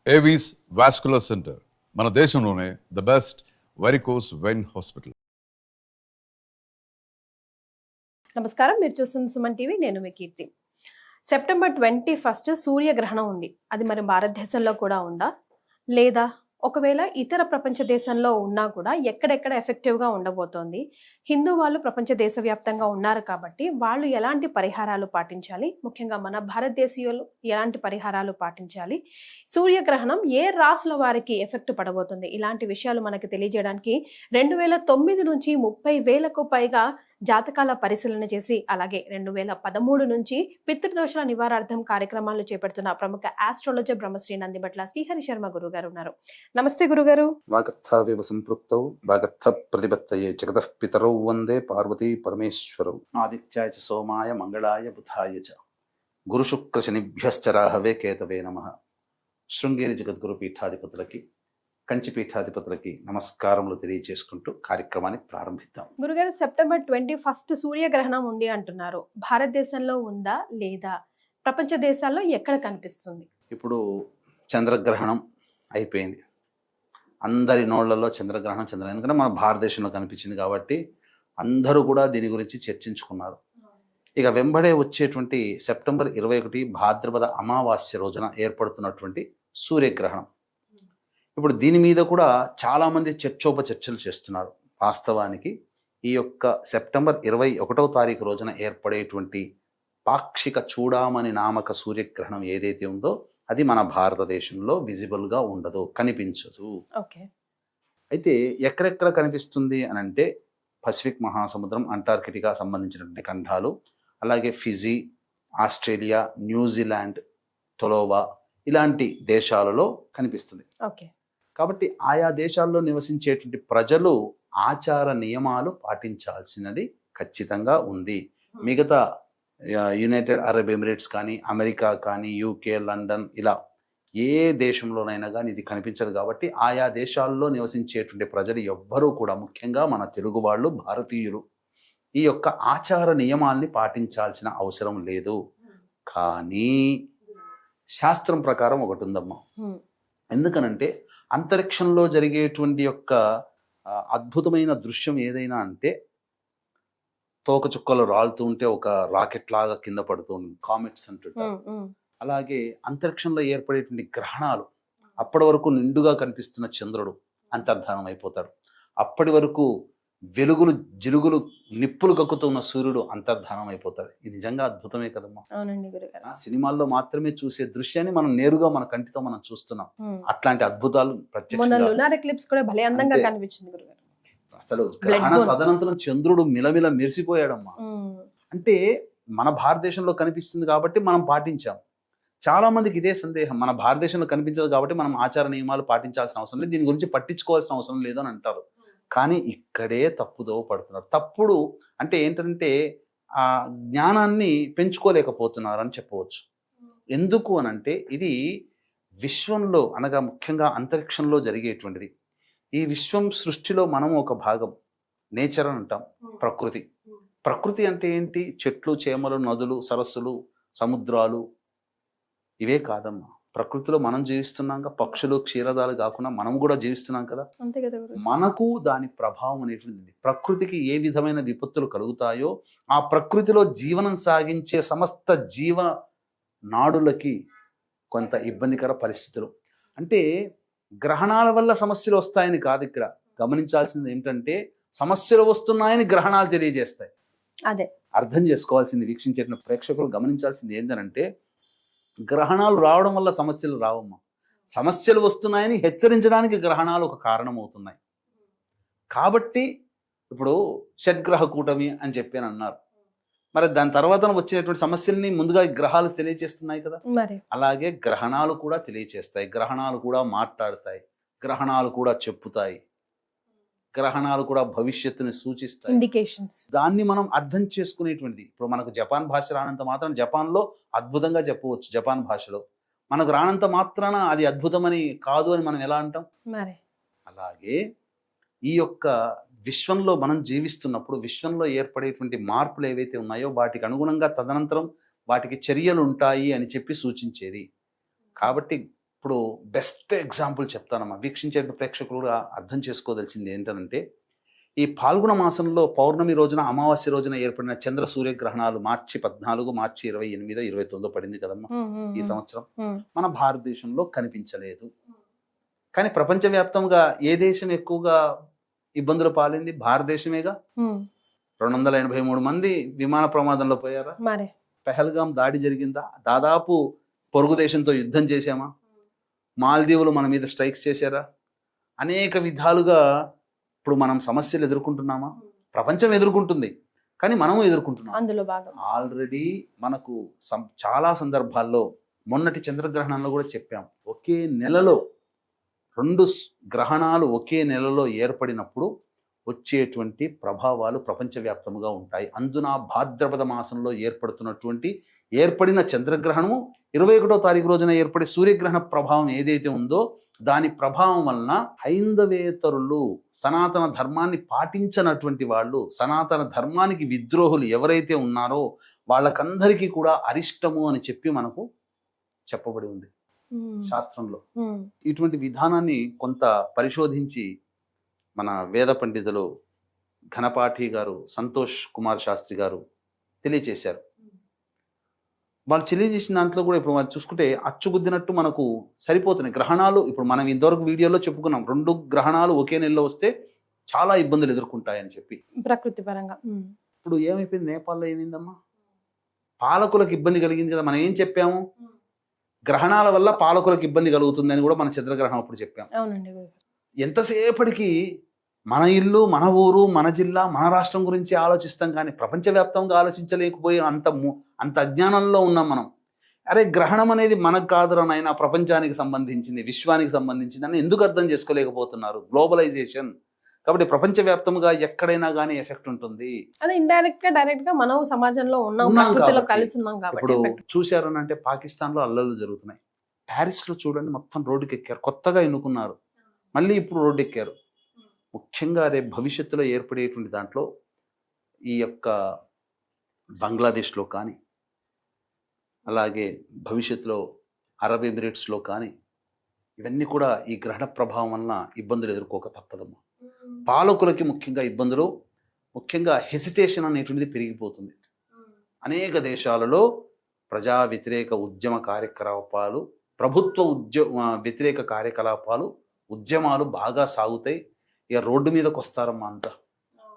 Avis vascular centre మన దేశంలోనే the best varicose vein hospital. నమస్కారం, మీరు చూస్తున్న సుమన్ టీవీ. నేను మీ కీర్తి. సెప్టెంబర్ 21 సూర్యగ్రహణం ఉంది. అది మరి భారతదేశంలో కూడా ఉందా, లేదా ఒకవేళ ఇతర ప్రపంచ దేశంలో ఉన్నా కూడా ఎక్కడెక్కడ ఎఫెక్టివ్గా ఉండబోతోంది? హిందూ వాళ్ళు ప్రపంచ దేశవ్యాప్తంగా ఉన్నారు కాబట్టి వాళ్ళు ఎలాంటి పరిహారాలు పాటించాలి, ముఖ్యంగా మన భారతదేశీయులు ఎలాంటి పరిహారాలు పాటించాలి, సూర్యగ్రహణం ఏ రాసుల వారికి ఎఫెక్ట్ పడబోతుంది, ఇలాంటి విషయాలు మనకి తెలియజేయడానికి 2009 నుంచి 30,000కు పైగా జాతకాల పరిశీలన చేసి, అలాగే 2013 నుంచి పితృదోషాల నివారార్థం కార్యక్రమాలు చేపడుతున్న ప్రముఖ ఆస్ట్రాలజర్ బ్రహ్మశ్రీ నందిబట్ల శ్రీహరి శర్మ గురుగారు ఉన్నారు. నమస్తే గురుగారు. వాగర్థావివ సంపృక్తౌ వాగర్థ ప్రతిపత్తయే జగతః పితరౌ వందే పార్వతీ పరమేశ్వరౌ. ఆదిత్యాయ చ సోమాయ మంగళాయ బుధాయ చ గురు శుక్ర శనిభ్యశ్చ రాహవే కేతవే నమః. శృంగేరి జగద్గురు పీఠాధిపతులకి, కంచి పీఠాధిపతులకి నమస్కారములు తెలియజేసుకుంటూ కార్యక్రమాన్ని ప్రారంభిద్దాం. గురుగారు, సెప్టెంబర్ 21 సూర్యగ్రహణం ఉంది అంటున్నారు. భారతదేశంలో ఉందా, లేదా ప్రపంచ దేశాల్లో ఎక్కడ కనిపిస్తుంది? ఇప్పుడు చంద్రగ్రహణం అయిపోయింది. అందరి నోళ్లలో చంద్రగ్రహణం ఎందుకంటే మన భారతదేశంలో కనిపించింది కాబట్టి అందరూ కూడా దీని గురించి చర్చించుకున్నారు. ఇక వెంబడే వచ్చేటువంటి సెప్టెంబర్ 21 భాద్రపద అమావాస్య రోజున ఏర్పడుతున్నటువంటి సూర్యగ్రహణం. ఇప్పుడు దీని మీద కూడా చాలామంది చర్చోపచర్చలు చేస్తున్నారు. వాస్తవానికి ఈ యొక్క సెప్టెంబర్ 21వ తారీఖు రోజున ఏర్పడేటువంటి పాక్షిక చూడామణి నామక సూర్యగ్రహణం ఏదైతే ఉందో అది మన భారతదేశంలో విజిబుల్గా ఉండదు, కనిపించదు. అయితే ఎక్కడెక్కడ కనిపిస్తుంది అని అంటే పసిఫిక్ మహాసముద్రం, అంటార్కిటికా సంబంధించినటువంటి ఖండాలు, అలాగే ఫిజీ, ఆస్ట్రేలియా, న్యూజిలాండ్, టొలోవా ఇలాంటి దేశాలలో కనిపిస్తుంది. కాబట్టి ఆయా దేశాల్లో నివసించేటువంటి ప్రజలు ఆచార నియమాలు పాటించాల్సినది ఖచ్చితంగా ఉంది. మిగతా యునైటెడ్ అరబ్ ఎమిరేట్స్ కానీ, అమెరికా కానీ, యూకే, లండన్ ఇలా ఏ దేశంలోనైనా కానీ ఇది కనిపించదు. కాబట్టి ఆయా దేశాల్లో నివసించేటువంటి ప్రజలు ఎవ్వరూ కూడా, ముఖ్యంగా మన తెలుగు వాళ్ళు, భారతీయులు ఈ యొక్క ఆచార నియమాల్ని పాటించాల్సిన అవసరం లేదు. కానీ శాస్త్రం ప్రకారం ఒకటి ఉందమ్మా. ఎందుకనంటే అంతరిక్షంలో జరిగేటువంటి యొక్క అద్భుతమైన దృశ్యం ఏదైనా అంటే తోకచుక్కలు రాలుతూ ఉంటే ఒక రాకెట్ లాగా కింద పడుతూ ఉంటుంది, కామెట్స్ అంటుంటారు. అలాగే అంతరిక్షంలో ఏర్పడేటువంటి గ్రహణాలు, అప్పటి వరకు నిండుగా కనిపిస్తున్న చంద్రుడు అంతర్ధానం అయిపోతాడు. అప్పటి వరకు వెలుగులు జిలుగులు నిప్పులు కక్కుతున్న సూర్యుడు అంతర్ధానం అయిపోతాడు. ఇది నిజంగా అద్భుతమే కదమ్మా. సినిమాల్లో మాత్రమే చూసే దృశ్యాన్ని మనం నేరుగా మన కంటితో మనం చూస్తున్నాం. అట్లాంటి అద్భుతాలు అసలు గ్రహణ తదనంతరం చంద్రుడు మిలమిల మెరిసిపోయాడమ్మా. అంటే మన భారతదేశంలో కనిపిస్తుంది కాబట్టి మనం పాటించాం. చాలా మందికి ఇదే సందేహం, మన భారతదేశంలో కనిపించదు కాబట్టి మనం ఆచార నియమాలు పాటించాల్సిన అవసరం లేదు, దీని గురించి పట్టించుకోవాల్సిన అవసరం లేదు అని అంటారు. కానీ ఇక్కడే తప్పుదో పడుతున్నారు. తప్పుడు అంటే ఏంటంటే ఆ జ్ఞానాన్ని పెంచుకోలేకపోతున్నారు అని చెప్పవచ్చు. ఎందుకు అనంటే ఇది విశ్వంలో అనగా ముఖ్యంగా అంతరిక్షంలో జరిగేటువంటిది. ఈ విశ్వం సృష్టిలో మనం ఒక భాగం. నేచర్ అని అంటాం, ప్రకృతి. ప్రకృతి అంటే ఏంటి? చెట్లు, చేమలు, నదులు, సరస్సులు, సముద్రాలు ఇవే కాదమ్మా. ప్రకృతిలో మనం జీవిస్తున్నాం కదా, పక్షులు, క్షీరదాలు కాకుండా మనం కూడా జీవిస్తున్నాం కదా. మనకు దాని ప్రభావం అనేటువంటిది. ప్రకృతికి ఏ విధమైన విపత్తులు కలుగుతాయో ఆ ప్రకృతిలో జీవనం సాగించే సమస్త జీవ నాడులకి కొంత ఇబ్బందికర పరిస్థితులు. అంటే గ్రహణాల వల్ల సమస్యలు వస్తాయని కాదు. ఇక్కడ గమనించాల్సింది ఏంటంటే సమస్యలు వస్తున్నాయని గ్రహణాలు తెలియజేస్తాయి. అదే అర్థం చేసుకోవాల్సింది, వీక్షించే ప్రేక్షకులు గమనించాల్సింది ఏంటంటే గ్రహణాలు రావడం వల్ల సమస్యలు రావమ్మా. సమస్యలు వస్తున్నాయని హెచ్చరించడానికి గ్రహణాలు ఒక కారణం అవుతున్నాయి. కాబట్టి ఇప్పుడు షడ్గ్రహ కూటమి అని చెప్పి అన్నారు. మరి దాని తర్వాత వచ్చినటువంటి సమస్యల్ని ముందుగా గ్రహాలు తెలియజేస్తున్నాయి కదా. అలాగే గ్రహణాలు కూడా తెలియజేస్తాయి, గ్రహణాలు కూడా మాట్లాడతాయి, గ్రహణాలు కూడా చెప్పుతాయి, గ్రహణాలు కూడా భవిష్యత్తుని సూచిస్తాయి. దాన్ని మనం అర్థం చేసుకునేటువంటిది. ఇప్పుడు మనకు జపాన్ భాష రానంత మాత్రం జపాన్లో అద్భుతంగా చెప్పవచ్చు. జపాన్ భాషలో మనకు రానంత మాత్రాన అది అద్భుతమని కాదు అని మనం ఎలా అంటాం? అలాగే ఈ యొక్క విశ్వంలో మనం జీవిస్తున్నప్పుడు విశ్వంలో ఏర్పడేటువంటి మార్పులు ఏవైతే ఉన్నాయో వాటికి అనుగుణంగా తదనంతరం వాటికి చర్యలు ఉంటాయి అని చెప్పి సూచించేది. కాబట్టి ఇప్పుడు బెస్ట్ ఎగ్జాంపుల్ చెప్తానమ్మా, వీక్షించే ప్రేక్షకులు కూడా అర్థం చేసుకోదలిసింది ఏంటంటే, ఈ పాల్గొన మాసంలో పౌర్ణమి రోజున అమావాస్య రోజున ఏర్పడిన చంద్ర సూర్యగ్రహణాలు మార్చి 14, మార్చి 28, 29 పడింది కదమ్మా ఈ సంవత్సరం. మన భారతదేశంలో కనిపించలేదు. కానీ ప్రపంచవ్యాప్తంగా ఏ దేశం ఎక్కువగా ఇబ్బందులు పాలింది? భారతదేశమేగా. 283 మంది విమాన ప్రమాదంలో పోయారా? పెహల్గాం దాడి జరిగిందా? దాదాపు పొరుగు దేశంతో యుద్ధం చేశామా? మాల్దీవులు మన మీద స్ట్రైక్స్ చేశారా? అనేక విధాలుగా ఇప్పుడు మనం సమస్యలు ఎదుర్కొంటున్నామా? ప్రపంచం ఎదుర్కొంటుంది, కానీ మనము ఎదుర్కొంటున్నాం. అందులో భాగం ఆల్రెడీ మనకు చాలా సందర్భాల్లో మొన్నటి చంద్రగ్రహణంలో కూడా చెప్పాం, ఒకే నెలలో 2 గ్రహణాలు ఒకే నెలలో ఏర్పడినప్పుడు వచ్చేటువంటి ప్రభావాలు ప్రపంచవ్యాప్తంగా ఉంటాయి. అందున భాద్రపద మాసంలో ఏర్పడిన చంద్రగ్రహణము 21వ తారీఖు రోజున ఏర్పడే సూర్యగ్రహణ ప్రభావం ఏదైతే ఉందో దాని ప్రభావం వలన హైందవేతరులు, సనాతన ధర్మాన్ని పాటించనటువంటి వాళ్ళు, సనాతన ధర్మానికి విద్రోహులు ఎవరైతే ఉన్నారో వాళ్ళకందరికీ కూడా అరిష్టము అని చెప్పి మనకు చెప్పబడి ఉంది శాస్త్రంలో. ఇటువంటి విధానాన్ని కొంత పరిశోధించి మన వేద పండితులు ఘనపాఠి గారు, సంతోష్ కుమార్ శాస్త్రి గారు తెలియచేశారు. వాళ్ళు తెలియజేసిన దాంట్లో కూడా ఇప్పుడు మనం చూసుకుంటే అచ్చుగుద్దినట్టు మనకు సరిపోతున్నాయి గ్రహణాలు. ఇప్పుడు మనం ఇంతవరకు వీడియోలో చెప్పుకున్నాం, 2 గ్రహణాలు ఒకే నెలలో వస్తే చాలా ఇబ్బందులు ఎదుర్కొంటాయని చెప్పి ప్రకృతి పరంగా. ఇప్పుడు ఏమైపోయింది? నేపాల్లో ఏమైందమ్మా? పాలకులకు ఇబ్బంది కలిగింది కదా. మనం ఏం చెప్పాము? గ్రహణాల వల్ల పాలకులకు ఇబ్బంది కలుగుతుంది అని కూడా మన చంద్రగ్రహణం అప్పుడు చెప్పాం. ఎంతసేపటికి మన ఇల్లు, మన ఊరు, మన జిల్లా, మన రాష్ట్రం గురించి ఆలోచిస్తాం, కానీ ప్రపంచవ్యాప్తంగా ఆలోచించలేకపోయి అంత అజ్ఞానంలో ఉన్నాం మనం. అరే గ్రహణం అనేది మనకు కాదురా నాయనా, ప్రపంచానికి సంబంధించింది, విశ్వానికి సంబంధించింది అని ఎందుకు అర్థం చేసుకోలేకపోతున్నారు? గ్లోబలైజేషన్ కాబట్టి ప్రపంచవ్యాప్తంగా ఎక్కడైనా కానీ ఎఫెక్ట్ ఉంటుంది. అదే ఇండైరెక్ట్ గా డైరెక్ట్ గా మనం సమాజంలో కలిసి ఉన్నాం కాబట్టి. ఇప్పుడు చూశారనంటే పాకిస్తాన్ లో అల్లర్లు జరుగుతున్నాయి. ప్యారిస్ లో చూడండి, మొత్తం రోడ్డుకి ఎక్కారు, కొత్తగా ఎన్నుకున్నారు, మళ్ళీ ఇప్పుడు రోడ్డు ఎక్కారు. ముఖ్యంగా రేపు భవిష్యత్తులో ఏర్పడేటువంటి దాంట్లో ఈ యొక్క బంగ్లాదేశ్లో కానీ, అలాగే భవిష్యత్తులో అరబ్ ఎమిరేట్స్లో కానీ, ఇవన్నీ కూడా ఈ గ్రహణ ప్రభావం వలన ఇబ్బందులు ఎదుర్కోక తప్పదమ్మా. పాలకులకి ముఖ్యంగా ఇబ్బందులు, ముఖ్యంగా హెసిటేషన్ అనేటువంటిది పెరిగిపోతుంది. అనేక దేశాలలో ప్రజా వ్యతిరేక ఉద్యమ కార్యకలాపాలు, ప్రభుత్వ వ్యతిరేక కార్యకలాపాలు, ఉద్యమాలు బాగా సాగుతాయి. ఇక రోడ్డు మీదకి వస్తారమ్మా. అంతా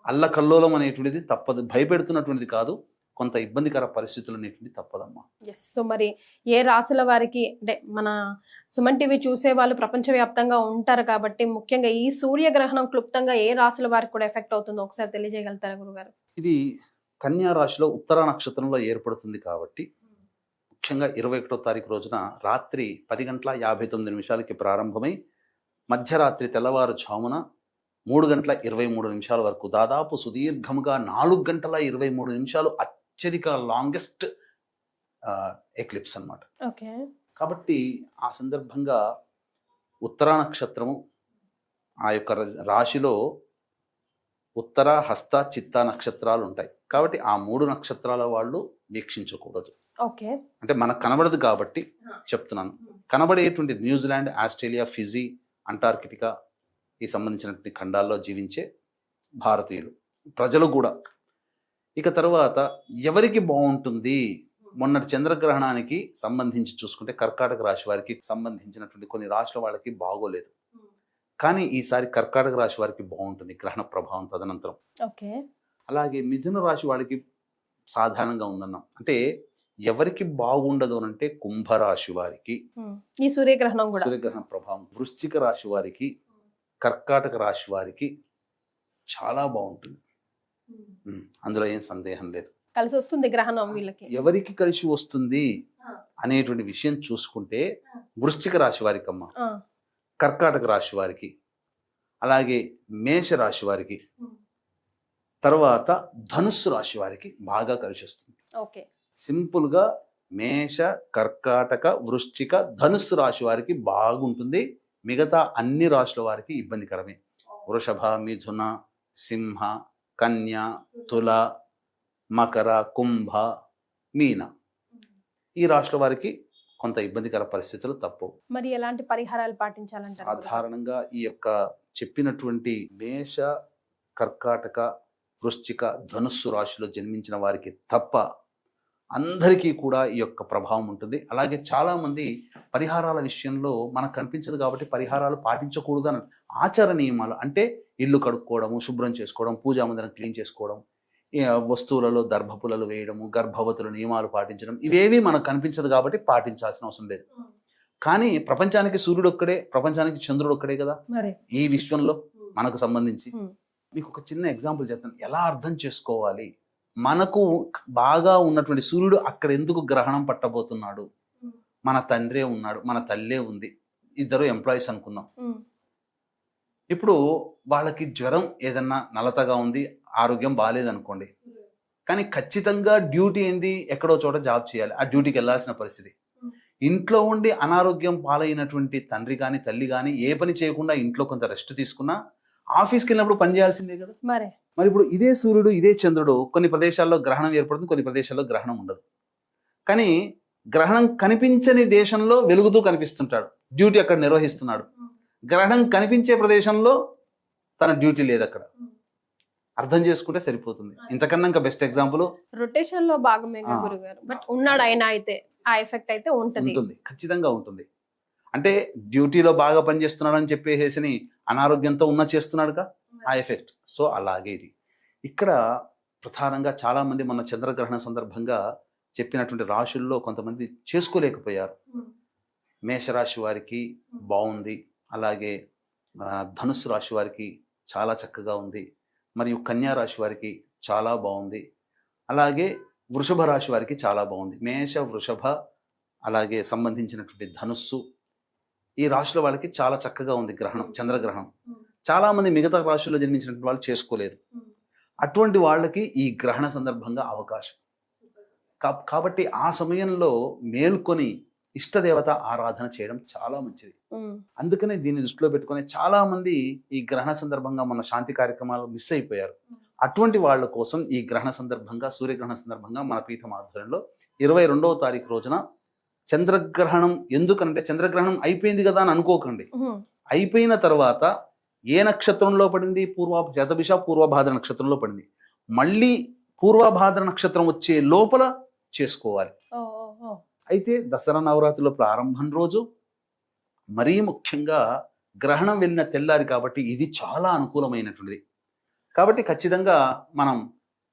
అల్లకల్లోలం అనేటువంటిది తప్పదు, భయపెడుతున్నటువంటిది కాదు, కొంత ఇబ్బందికర పరిస్థితులు అనేటువంటి తప్పదమ్మా. సో మరి ఏ రాశుల వారికి, అంటే మన సుమన్ టీవీ చూసే వాళ్ళు ప్రపంచవ్యాప్తంగా ఉంటారు కాబట్టి ముఖ్యంగా ఈ సూర్యగ్రహణం క్లుప్తంగా ఏ రాశుల వారికి కూడా ఎఫెక్ట్ అవుతుందో ఒకసారి తెలియజేయగలుగుతారా గురుగారు? ఇది కన్యా రాశిలో ఉత్తర నక్షత్రంలో ఏర్పడుతుంది కాబట్టి ముఖ్యంగా 21వ తారీఖు రోజున రాత్రి 10:59 ప్రారంభమై మధ్యరాత్రి తెల్లవారుజామున 3:23 వరకు దాదాపు సుదీర్ఘంగా 4:23 అత్యధిక లాంగెస్ట్ ఎక్లిప్స్ అన్నమాట. కాబట్టి ఆ సందర్భంగా ఉత్తర నక్షత్రము ఆ యొక్క రాశిలో ఉత్తర, హస్త, చిత్త నక్షత్రాలు ఉంటాయి కాబట్టి ఆ 3 నక్షత్రాల వాళ్ళు వీక్షించకూడదు. అంటే మనకు కనబడదు కాబట్టి చెప్తున్నాను. కనబడేటువంటి న్యూజిలాండ్, ఆస్ట్రేలియా, ఫిజీ, అంటార్కిటికా ఈ సంబంధించినటువంటి ఖండాల్లో జీవించే భారతీయులు ప్రజలు కూడా. ఇక తర్వాత ఎవరికి బాగుంటుంది? మొన్నటి చంద్రగ్రహణానికి సంబంధించి చూసుకుంటే కర్కాటక రాశి వారికి సంబంధించినటువంటి కొన్ని రాశుల వాళ్ళకి బాగోలేదు, కానీ ఈసారి కర్కాటక రాశి వారికి బాగుంటుంది గ్రహణ ప్రభావం తదనంతరం. అలాగే మిథున రాశి వాళ్ళకి సాధారణంగా ఉందన్నాం. అంటే ఎవరికి బాగుండదు అంటే కుంభరాశి వారికి ఈ సూర్యగ్రహణం ప్రభావం, వృశ్చిక రాశి వారికి, కర్కాటక రాశి వారికి చాలా బాగుంటుంది, అందులో ఏం సందేహం లేదు. కలిసి వస్తుంది గ్రహణం వీళ్ళకి. ఎవరికి కలిసి వస్తుంది అనేటువంటి విషయం చూసుకుంటే వృశ్చిక రాశి వారికి అమ్మ, కర్కాటక రాశి వారికి, అలాగే మేష రాశి వారికి, తర్వాత ధనుస్సు రాశి వారికి బాగా కలిసి వస్తుంది. సింపుల్ గా మేష, కర్కాటక, వృశ్చిక, ధనుస్సు రాశి వారికి బాగుంటుంది. మిగతా అన్ని రాశుల వారికి ఇబ్బందికరమే. వృషభ, మిథున, సింహ, కన్య, తుల, మకర, కుంభ, మీన ఈ రాశుల వారికి కొంత ఇబ్బందికర పరిస్థితులు తప్పవు. మరి ఎలాంటి పరిహారాలు పాటించాలంటారు గురుగారు? సాధారణంగా ఈ యొక్క చెప్పినటువంటి మేష, కర్కాటక, వృశ్చిక, ధనుస్సు రాశిలో జన్మించిన వారికి తప్ప అందరికీ కూడా ఈ యొక్క ప్రభావం ఉంటుంది. అలాగే చాలా మంది పరిహారాల విషయంలో మనకు కనిపించదు కాబట్టి పరిహారాలు పాటించకూడదు అని ఆచార నియమాలు అంటే ఇల్లు కడుక్కోవడము, శుభ్రం చేసుకోవడం, పూజా మందిరం క్లీన్ చేసుకోవడం, వస్తువులలో దర్భపులలు వేయడము, గర్భవతుల నియమాలు పాటించడం, ఇవేవి మనకు కనిపించదు కాబట్టి పాటించాల్సిన అవసరం లేదు. కానీ ప్రపంచానికి సూర్యుడు ఒక్కడే, ప్రపంచానికి చంద్రుడు ఒక్కడే కదా మరి ఈ విశ్వంలో మనకు సంబంధించి. మీకు ఒక చిన్న ఎగ్జాంపుల్ చెప్తాను, ఎలా అర్థం చేసుకోవాలి. మనకు బాగా ఉన్నటువంటి సూర్యుడు అక్కడ ఎందుకు గ్రహణం పట్టబోతున్నాడు? మన తండ్రే ఉన్నాడు, మన తల్లే ఉంది, ఇద్దరు ఎంప్లాయీస్ అనుకుందాం. ఇప్పుడు వాళ్ళకి జ్వరం ఏదన్నా నలతగా ఉంది, ఆరోగ్యం బాగాలేదనుకోండి, కానీ ఖచ్చితంగా డ్యూటీ ఏంది, ఎక్కడో చోట జాబ్ చేయాలి, ఆ డ్యూటీకి వెళ్ళాల్సిన పరిస్థితి. ఇంట్లో ఉండి అనారోగ్యం పాలైనటువంటి తండ్రి కానీ తల్లి కానీ ఏ పని చేయకుండా ఇంట్లో కొంత రెస్ట్ తీసుకున్నా ఆఫీస్కి వెళ్ళినప్పుడు పని చేయాల్సిందే కదా. మరి ఇప్పుడు ఇదే సూర్యుడు, ఇదే చంద్రుడు కొన్ని ప్రదేశాల్లో గ్రహణం ఏర్పడుతుంది, కొన్ని ప్రదేశాల్లో గ్రహణం ఉండదు. కానీ గ్రహణం కనిపించని దేశంలో వెలుగుతూ కనిపిస్తుంటాడు, డ్యూటీ అక్కడ నిర్వహిస్తున్నాడు. గ్రహణం కనిపించే ప్రదేశంలో తన డ్యూటీ లేదు అక్కడ. అర్థం చేసుకుంటే సరిపోతుంది. ఇంతకన్నా ఇంకా బెస్ట్ ఎగ్జాంపుల్ రొటేషన్ లో భాగమేగా గురుగారు. బట్ ఉన్నాడు ఆయన అయితే ఆ ఎఫెక్ట్ అయితే ఉంటుంది, ఖచ్చితంగా ఉంటుంది. అంటే డ్యూటీలో బాగా పనిచేస్తున్నాడు అని చెప్పేసి అనారోగ్యంతో ఉన్న చేస్తున్నాడుగా ఆ ఎఫెక్ట్. సో అలాగే ఇది ఇక్కడ ప్రధానంగా చాలా మంది మన చంద్రగ్రహణ సందర్భంగా చెప్పినటువంటి రాశుల్లో కొంతమంది చేసుకోలేకపోయారు. మేషరాశి వారికి బాగుంది, అలాగే ధనుస్సు రాశి వారికి చాలా చక్కగా ఉంది, మరియు కన్యా రాశి వారికి చాలా బాగుంది, అలాగే వృషభ రాశి వారికి చాలా బాగుంది. మేష, వృషభ, అలాగే సంబంధించినటువంటి ధనుస్సు, ఈ రాశుల వాళ్ళకి చాలా చక్కగా ఉంది గ్రహణం, చంద్రగ్రహణం. చాలా మంది మిగతా రాశుల్లో జన్మించినటువంటి వాళ్ళు చేసుకోలేదు. అటువంటి వాళ్ళకి ఈ గ్రహణ సందర్భంగా అవకాశం కాబట్టి ఆ సమయంలో మేల్కొని ఇష్టదేవత ఆరాధన చేయడం చాలా మంచిది. అందుకనే దీన్ని దృష్టిలో పెట్టుకుని చాలా మంది ఈ గ్రహణ సందర్భంగా మన శాంతి కార్యక్రమాలు మిస్ అయిపోయారు. అటువంటి వాళ్ళ కోసం ఈ గ్రహణ సందర్భంగా, సూర్యగ్రహణ సందర్భంగా మన పీఠం ఆధ్వర్యంలో 22వ తారీఖు రోజున చంద్రగ్రహణం, ఎందుకంటే చంద్రగ్రహణం అయిపోయింది కదా అని అనుకోకండి. అయిపోయిన తర్వాత ఏ నక్షత్రంలో పడింది? శతభిష పూర్వభాద్ర నక్షత్రంలో పడింది. మళ్ళీ పూర్వభాద్ర నక్షత్రం వచ్చే లోపల చేసుకోవాలి. అయితే దసరా నవరాత్రిలో ప్రారంభం రోజు మరీ ముఖ్యంగా గ్రహణం వెళ్ళిన తెల్లారి కాబట్టి ఇది చాలా అనుకూలమైనటువంటిది. కాబట్టి ఖచ్చితంగా మనం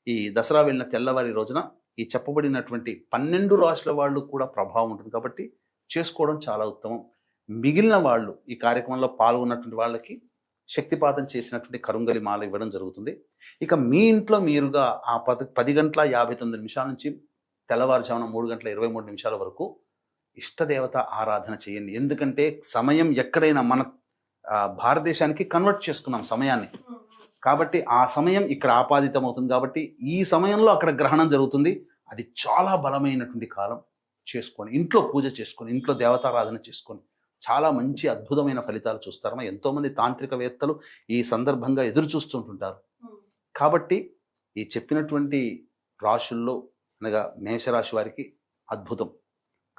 ఈ దసరా వెళ్ళిన తెల్లవారి రోజున ఈ చెప్పబడినటువంటి 12 రాశుల వాళ్ళు కూడా ప్రభావం ఉంటుంది కాబట్టి చేసుకోవడం చాలా ఉత్తమం. మిగిలిన వాళ్ళు ఈ కార్యక్రమంలో పాల్గొన్నటువంటి వాళ్ళకి శక్తిపాతం చేసినటువంటి కరుంగలి మాల ఇవ్వడం జరుగుతుంది. ఇక మీ ఇంట్లో మీరుగా ఆ 10 గంటల 59 నిమిషాల నుంచి తెల్లవారుజామున 3 గంటల 23 నిమిషాల వరకు ఇష్టదేవత ఆరాధన చేయండి. ఎందుకంటే సమయం ఎక్కడైనా మన భారతదేశానికి కన్వర్ట్ చేసుకున్నాం సమయాన్ని, కాబట్టి ఆ సమయం ఇక్కడ ఆపాదితం అవుతుంది. కాబట్టి ఈ సమయంలో అక్కడ గ్రహణం జరుగుతుంది. అది చాలా బలమైనటువంటి కాలం. చేసుకొని ఇంట్లో పూజ చేసుకొని ఇంట్లో దేవతారాధన చేసుకొని చాలా మంచి అద్భుతమైన ఫలితాలు చూస్తారమ్మా. ఎంతోమంది తాంత్రికవేత్తలు ఈ సందర్భంగా ఎదురు చూస్తుంటుంటారు. కాబట్టి ఈ చెప్పినటువంటి రాశుల్లో అనగా మేషరాశి వారికి అద్భుతం,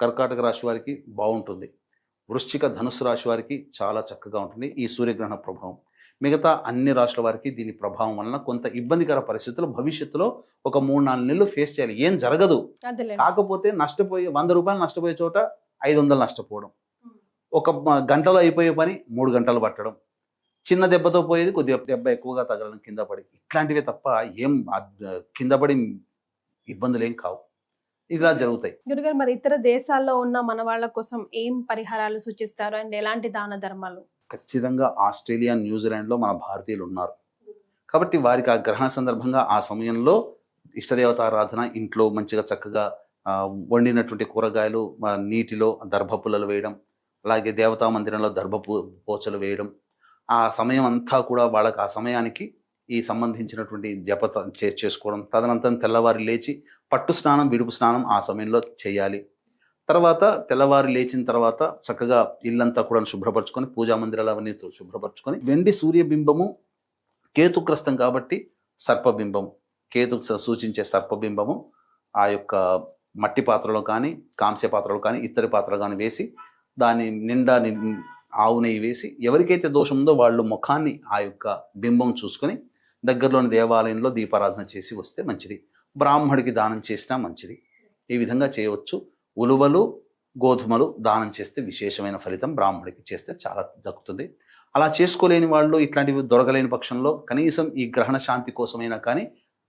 కర్కాటక రాశి వారికి బాగుంటుంది, వృశ్చిక ధనుస్సు రాశి వారికి చాలా చక్కగా ఉంటుంది ఈ సూర్యగ్రహణ ప్రభావం. మిగతా అన్ని రాశుల వారికి దీని ప్రభావం వలన కొంత ఇబ్బందికర పరిస్థితులు భవిష్యత్తులో ఒక 3-4 నెలలు ఫేస్ చేయాలి. ఏం జరగదు, కాకపోతే నష్టపోయే 100 రూపాయలు నష్టపోయే చోట 500 నష్టపోవడం, ఒక గంటలో అయిపోయే పని 3 గంటలు పట్టడం, చిన్న దెబ్బతో పోయేది కొద్దిగా దెబ్బ ఎక్కువగా తగలడం కింద పడి, ఇట్లాంటివే తప్ప ఏం కింద పడి ఇబ్బందులు ఏం కావు. ఇలా జరుగుతాయి. గురుగారు, మరి ఇతర దేశాల్లో ఉన్న మన వాళ్ళ కోసం ఏం పరిహారాలు సూచిస్తారు అండ్ ఎలాంటి దాన ధర్మాలు? ఖచ్చితంగా ఆస్ట్రేలియా, న్యూజిలాండ్లో మన భారతీయులు ఉన్నారు కాబట్టి వారికి ఆ గ్రహణ సందర్భంగా ఆ సమయంలో ఇష్టదేవతారాధన, ఇంట్లో మంచిగా చక్కగా వండినటువంటి కూరగాయలు నీటిలో దర్భపుల్లలు వేయడం, అలాగే దేవతా మందిరంలో పోచలు వేయడం, ఆ సమయం అంతా కూడా వాళ్ళకి ఆ సమయానికి ఈ సంబంధించినటువంటి జపత చేసుకోవడం. తదనంతరం తెల్లవారి లేచి పట్టు స్నానం, విడుపు స్నానం ఆ సమయంలో చేయాలి. తర్వాత తెల్లవారి లేచిన తర్వాత చక్కగా ఇల్లంతా కూడా శుభ్రపరచుకొని, పూజా మందిరాలు అవన్నీ శుభ్రపరచుకొని, వెండి సూర్యబింబము కేతుగ్రస్తం కాబట్టి సర్పబింబము, కేతు సూచించే సర్పబింబము ఆ యొక్క మట్టి పాత్రలో కానీ కాంస్య పాత్రలో కానీ ఇత్తడి పాత్రలో కానీ వేసి దాని నిండా ఆవు నెయ్యి వేసి ఎవరికైతే దోషం ఉందో వాళ్ళు ముఖాన్ని ఆ యొక్క బింబం చూసుకొని దగ్గరలోని దేవాలయంలో దీపారాధన చేసి వస్తే మంచిది. బ్రాహ్మడికి దానం చేసినా మంచిది. ఈ విధంగా చేయవచ్చు. ఉలువలు గోధుమలు దానం చేస్తే విశేషమైన ఫలితం బ్రాహ్మడికి చేస్తే చాలా దక్కుతుంది. అలా చేసుకోలేని వాళ్ళు, ఇట్లాంటివి దొరకలేని పక్షంలో కనీసం ఈ గ్రహణ శాంతి కోసమైనా కానీ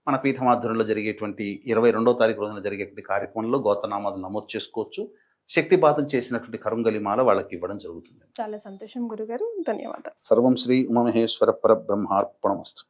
మన పీఠమాధ్వర్యంలో జరిగేటువంటి 22వ తారీఖు రోజున జరిగేటువంటి కార్యక్రమంలో గోత్రనామాలు నమోదు చేసుకోవచ్చు. శక్తిపాతం చేసినటువంటి కరుంగలి మాల వాళ్ళకి ఇవ్వడం జరుగుతుంది. చాలా సంతోషం గురుగారు, ధన్యవాదాలు. సర్వం శ్రీ ఉమామహేశ్వర పరబ్రహ్మార్పణమస్తు.